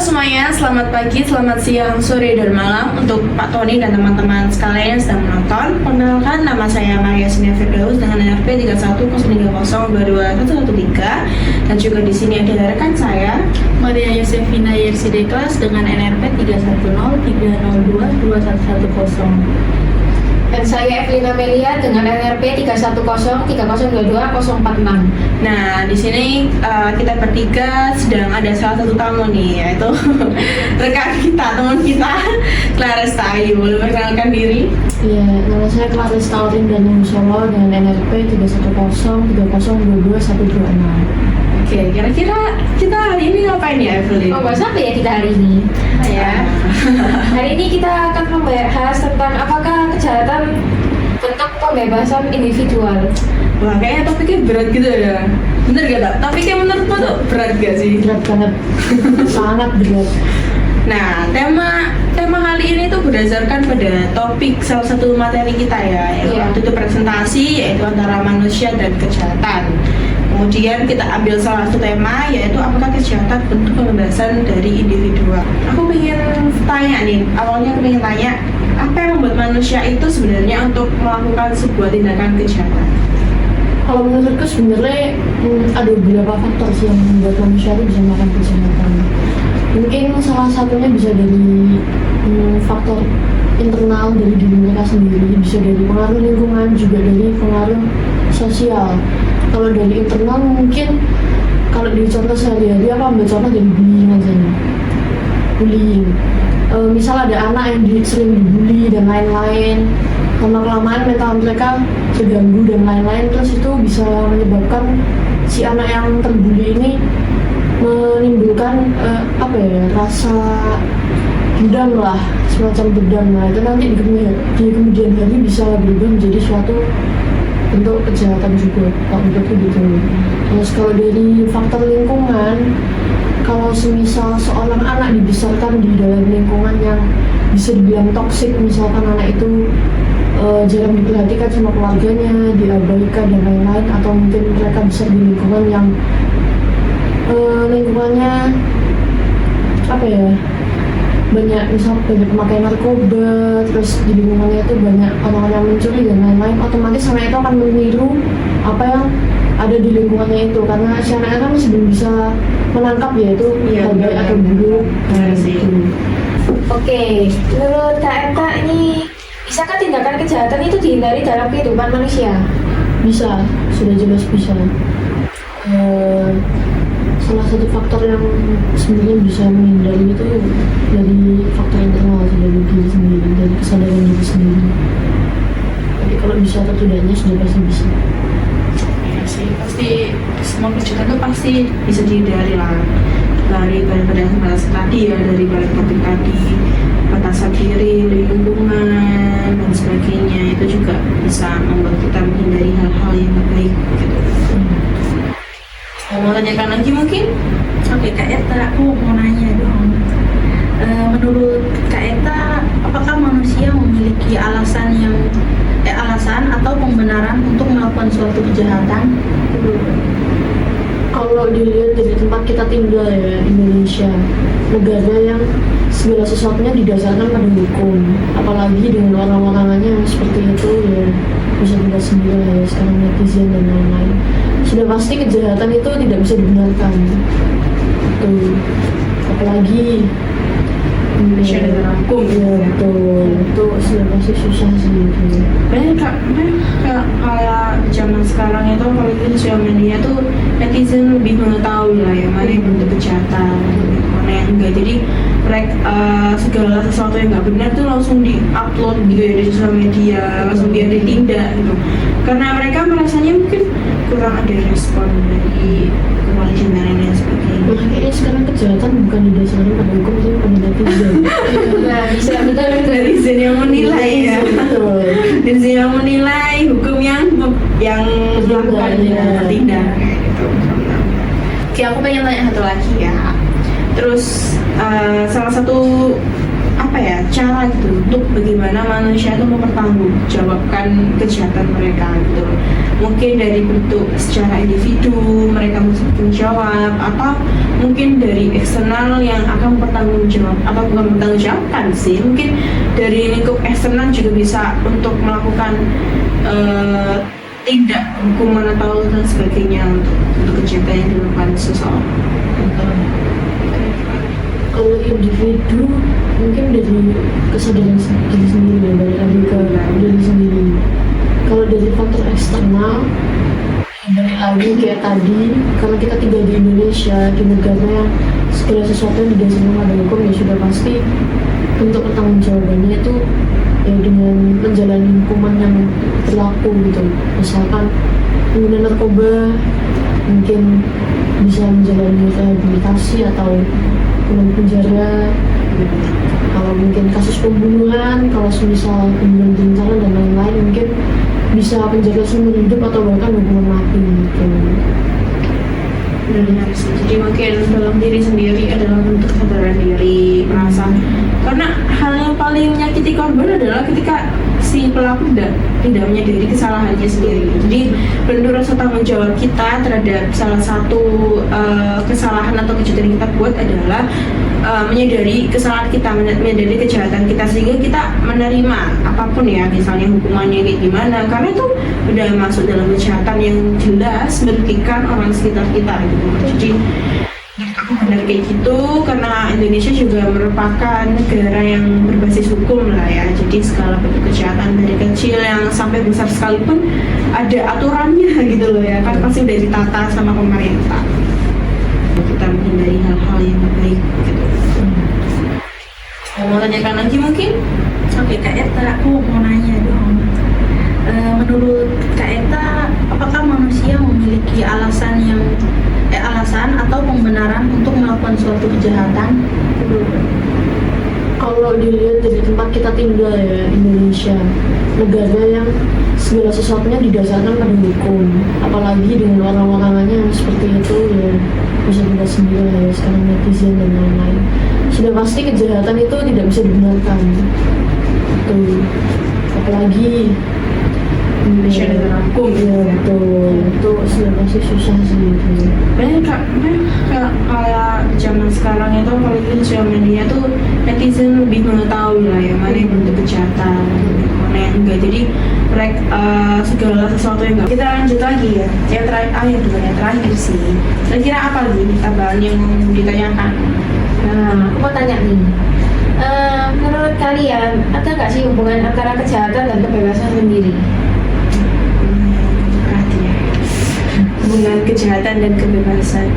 semuanya, selamat pagi, selamat siang, sore, dan malam untuk Pak Tony dan teman-teman sekalian yang sedang menonton. Perkenalkan, nama saya Maria Sinia Firdaus dengan NRP 3103021113 dan juga di sini ada rekan saya Maria Yosefina Yersideklas dengan NRP 31030221110. Dan saya Evelina Melia dengan NRP 31030220046. Nah, di sini kita bertiga sedang ada salah satu tamu nih, yaitu rekan kita, teman kita, Clares Tayu. Boleh perkenalkan diri? Iya, nama saya Clares Taurin dan Solo dengan NRP 31030222126. Oke, kira-kira kita hari ini ngapain ya, Evelyn? Oh, bahas apa ya kita hari ini? Ya. Hari ini kita akan membahas tentang apakah kejahatan bentuk pembebasan individual. Wah, kayaknya topiknya berat gitu ya. Bener gak, Tak? Topiknya menurutmu tuh berat gak sih? Berat banget, sangat berat. Nah, tema kali ini tuh berdasarkan pada topik salah satu materi kita ya, yaitu Iya. waktu itu presentasi, yaitu antara manusia dan kejahatan. Kemudian kita ambil salah satu tema, yaitu apakah kejahatan bentuk pembebasan dari individual. Aku pengen tanya nih, awalnya aku pengen tanya, apa yang membuat manusia itu sebenarnya untuk melakukan sebuah tindakan kejahatan? Kalau menurutku sebenarnya ada beberapa faktor sih yang membuat manusia itu bisa melakukan kejahatan. Mungkin salah satunya bisa dari faktor internal dari diri mereka sendiri, bisa dari pengaruh lingkungan, juga dari pengaruh sosial. Kalau dari internal mungkin kalau di contoh sehari-hari apa ambil contoh dari bullying aja nih. Bullying. Misal ada anak yang sering dibully dan lain-lain, lama-kelamaan mental mereka terganggu dan lain-lain, terus itu bisa menyebabkan si anak yang terbully ini menimbulkan rasa dendam lah, semacam dendam lah. Itu nanti di kemudian hari bisa berubah menjadi suatu bentuk kejahatan juga, kalau menurutku gitu. Terus kalau dari faktor lingkungan, kalau semisal seorang anak dibesarkan di dalam lingkungan yang bisa dibilang toksik, misalkan anak itu jarang diperhatikan sama keluarganya, diabaikan dan lain-lain, atau mungkin mereka besar di lingkungan yang lingkungannya banyak pemakai narkoba, terus di lingkungannya itu banyak orang-orang yang mencuri dan lain-lain, otomatis anak itu akan meniru apa yang ada di lingkungannya itu, karena si anak kan masih belum bisa menangkap ya itu baik atau buruk. Oke, menurut KMK ini bisakah tindakan kejahatan itu dihindari dalam kehidupan manusia? Bisa, sudah jelas bisa. Salah satu faktor yang sebenarnya bisa menghindari itu dari faktor internal, dari diri sendiri, dari kesadaran diri sendiri. Jadi kalau bisa atau tidaknya sudah pasti bisa. Ya sih, pasti semua kejahatan tuh pasti bisa dihindari lah. Dari batasan tadi ya, dari balik topik tadi, batasan diri, lingkungan dan sebagainya, itu juga bisa membuat kita menghindari hal-hal yang baik gitu. Mau tanyakan lagi mungkin? Oke, Kak Eta, aku mau nanya dong. Menurut Kak Eta, apakah manusia memiliki alasan atau pembenaran untuk melakukan suatu kejahatan? Kalau dilihat dari tempat kita tinggal ya, Indonesia, negara yang segala sesuatunya didasarkan pada hukum, apalagi dengan orang-orangnya yang seperti itu ya, bisa kita sendiri ya, sekarang netizen dan lain-lain, sudah pasti kejahatan itu tidak bisa dibenarkan. Apalagi Indonesia negara hukum. Ya betul, itu sudah pasti susah sih gitu. Banyak kayak zaman sekarang itu apalagi sosial media tuh netizen lebih mengetahui lah yang mana yang bentuk kejahatan, mana yang enggak. Jadi mereka segala sesuatu yang nggak benar tuh langsung di-upload gitu ya di sosial media, langsung dia ditindak gitu. Karena mereka merasanya mungkin kurang ada respon dari kepolisian dan lain sebagainya. Makanya sekarang kejahatan bukan didasarkan pada hukum, tapi pada netizen. Nah, bisa betul. Netizen yang menilai ya. Betul. Netizen yang menilai hukum yang melakukan tindak gitu. Oke, aku pengen tanya satu lagi ya. Terus salah satu apa ya, cara gitu untuk bagaimana manusia itu mempertanggungjawabkan kejahatan mereka gitu. Mungkin dari bentuk secara individu mereka mesti bertanggung jawab, atau mungkin dari eksternal yang akan bertanggung atau bukan bertanggung sih, mungkin dari lingkup eksternal juga bisa untuk melakukan tindak hukuman atau dan sebagainya untuk kejahatan yang dilakukan seseorang. Kalau individu mungkin dari kesadaran diri sendiri ya, dari lagi ke diri sendiri. Kalau dari faktor eksternal, balik lagi kayak tadi, karena kita tinggal di Indonesia, di negara yang segala sesuatu yang didasarkan pada hukum, ya sudah pasti untuk pertanggungjawabannya itu ya dengan menjalani hukuman yang berlaku gitu. Misalkan pengguna narkoba mungkin bisa menjalani rehabilitasi atau pulang penjara. Kalau mungkin kasus pembunuhan, kalau misal pembunuhan berencana dan lain-lain, mungkin bisa penjara seumur hidup atau bahkan hukuman mati gitu. Benar sih. Jadi mungkin dalam diri sendiri adalah bentuk kesadaran diri, merasa, karena hal yang paling menyakiti korban adalah ketika si pelaku tidak menyadari kesalahannya sendiri. Jadi bentuk rasa tanggung jawab kita terhadap salah satu kesalahan atau kejahatan yang kita buat adalah menyadari kesalahan kita, menyadari kejahatan kita, sehingga kita menerima apapun ya, misalnya hukumannya kayak gimana, karena itu udah masuk dalam kejahatan yang jelas merugikan orang sekitar kita gitu. Jadi aku benar kayak gitu, karena Indonesia juga merupakan negara yang berbasis hukum lah ya. Jadi segala bentuk kejahatan dari kecil yang sampai besar sekalipun ada aturannya gitu loh ya, kan pasti udah ditata sama pemerintah. Kita menghindari hal-hal yang baik gitu. Mau tanyakan lagi mungkin? Oke Kak Eta, aku mau nanya dong. Menurut Kak Eta, apakah manusia memiliki alasan atau pembenaran untuk melakukan suatu kejahatan? Kalau dilihat dari tempat kita tinggal ya, Indonesia, negara yang segala sesuatunya didasarkan pada hukum, apalagi dengan orang-orangnya yang seperti itu ya, bisa kita sendiri lah ya, sekarang netizen dan lain-lain, sudah pasti kejahatan itu tidak bisa dibenarkan. Betul. Apalagi Indonesia negara hukum ya, betul. Itu sudah pasti susah sih gitu. Banyak kayak zaman sekarang itu, apalagi sosial media tuh netizen lebih mengetahui lah ya mana yang bentuk kejahatan, mana yang enggak. Jadi segala sesuatu yang enggak. Kita lanjut lagi ya, yang terakhir sih. Kira-kira apa lagi tambahan yang ditanyakan? Nah, aku mau tanya nih. Menurut kalian, ada nggak sih hubungan antara kejahatan dan kebebasan sendiri? Hubungan kejahatan dan kebebasan.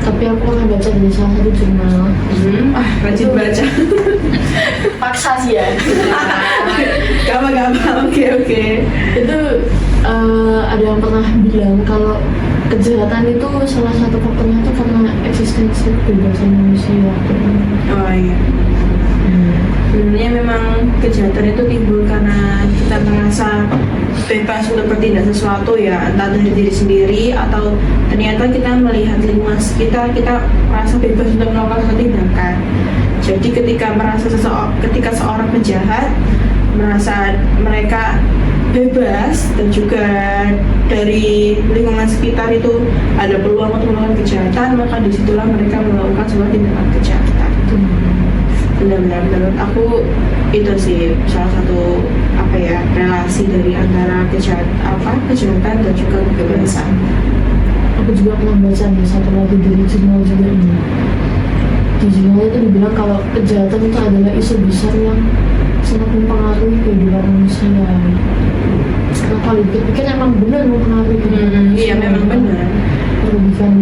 Tapi aku pernah baca di salah satu jurnal. Rajin baca. Paksa sih ya. Gampang. Oke. Itu ada yang pernah bilang kalau kejahatan itu salah satu faktornya itu karena eksistensi kebebasan manusia. Oh iya. Sebenarnya memang kejahatan itu timbul karena kita merasa bebas untuk bertindak sesuatu ya, entah dari diri sendiri atau ternyata kita melihat lingkungan sekitar, kita merasa bebas untuk melakukan suatu tindakan. Jadi ketika seorang penjahat merasa mereka bebas dan juga dari lingkungan sekitar itu ada peluang untuk melakukan kejahatan, maka disitulah mereka melakukan sebuah tindakan kejahatan. Benar-benar menurut aku itu sih salah satu relasi dari antara kejahatan dan juga kebebasan. Aku juga pernah baca nih satu lagi dari jurnal juga ini. Di jurnal itu dibilang kalau kejahatan itu adalah isu besar yang sangat mempengaruhi kehidupan manusia. Nah, kalau dipikir emang benar mempengaruhi kehidupan manusia. Iya, memang benar. Merugikan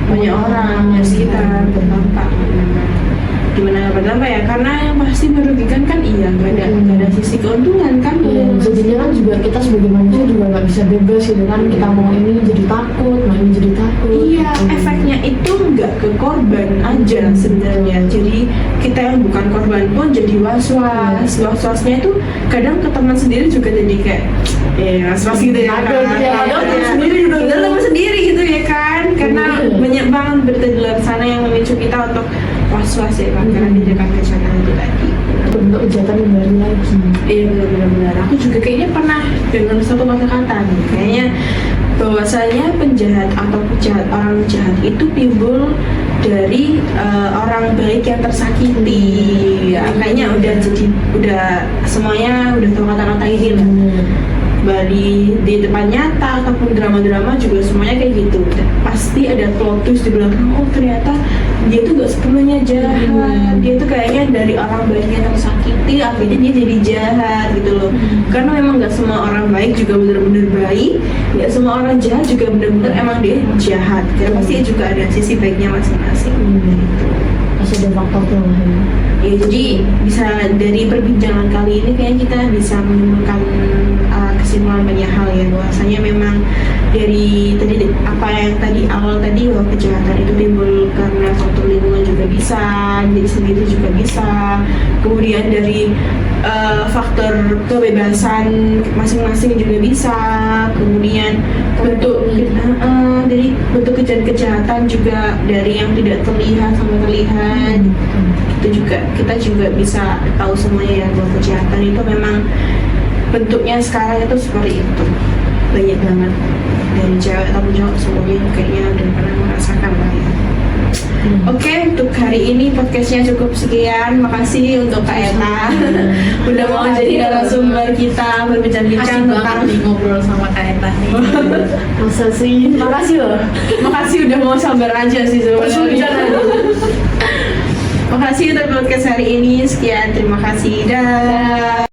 banyak orang yang sekitar terdampak. Gimana berdampak ya? Karena yang pasti merugikan kan nggak ada sisi keuntungan kan. Jadinya kan juga kita sebagai manusia juga nggak bisa bebas gitu kan. Kita mau ini jadi takut, mau ini jadi takut. Iya, efeknya itu nggak ke korban aja sebenarnya. Jadi kita yang bukan korban pun jadi was-was. Was-wasnya itu kadang ke teman sendiri juga jadi kayak was-was gitu ya. Sendiri juga dalam sendiri gitu ya kan. Karena banyak banget berita di luar sana yang memicu kita untuk was-was ya kan, karena tindakan kejahatan itu tadi. bentuk kejahatan yang baru lagi. Iya benar-benar. Aku juga kayaknya pernah dengar satu kata-kata nih. Kayaknya bahwasanya penjahat atau orang jahat itu timbul dari orang baik yang tersakiti. Ya, kayaknya udah semuanya udah tahu kata-kata ini lah. Di depan nyata ataupun drama-drama juga semuanya kayak gitu. Pasti ada plot twist di belakang. Oh ternyata dia tuh gak sepenuhnya jahat. Dia tuh kayaknya dari orang baik yang tersakiti akhirnya dia jadi jahat gitu loh. Karena memang gak semua orang baik juga benar-benar baik. Gak semua orang jahat juga benar-benar emang dia jahat. Karena pasti juga ada sisi baiknya masing-masing. Gitu. Masih ada faktor tambahan. Ya jadi bisa dari perbincangan kali ini kayaknya kita bisa menemukan kesimpulan banyak hal ya, bahwasanya memang dari tadi apa yang tadi awal tadi bahwa kejahatan itu timbul karena faktor lingkungan juga bisa, diri sendiri juga bisa, kemudian dari faktor kebebasan masing-masing juga bisa, kemudian dari bentuk kejahatan juga dari yang tidak terlihat sampai terlihat. Itu juga kita juga bisa tahu semuanya ya bahwa kejahatan itu memang bentuknya sekarang itu seperti itu, banyak banget dari cewek ataupun cowok semuanya kayaknya udah pernah merasakan lah ya. Oke, untuk hari ini podcastnya cukup sekian. Makasih untuk Kak Eta udah mau jadi narasumber kita berbincang-bincang tentang ngobrol sama Kak Eta nih. Masa sih? Makasih loh. Makasih udah mau sabar aja sih sebenarnya. Makasih untuk podcast hari ini. Sekian, terima kasih. Dah.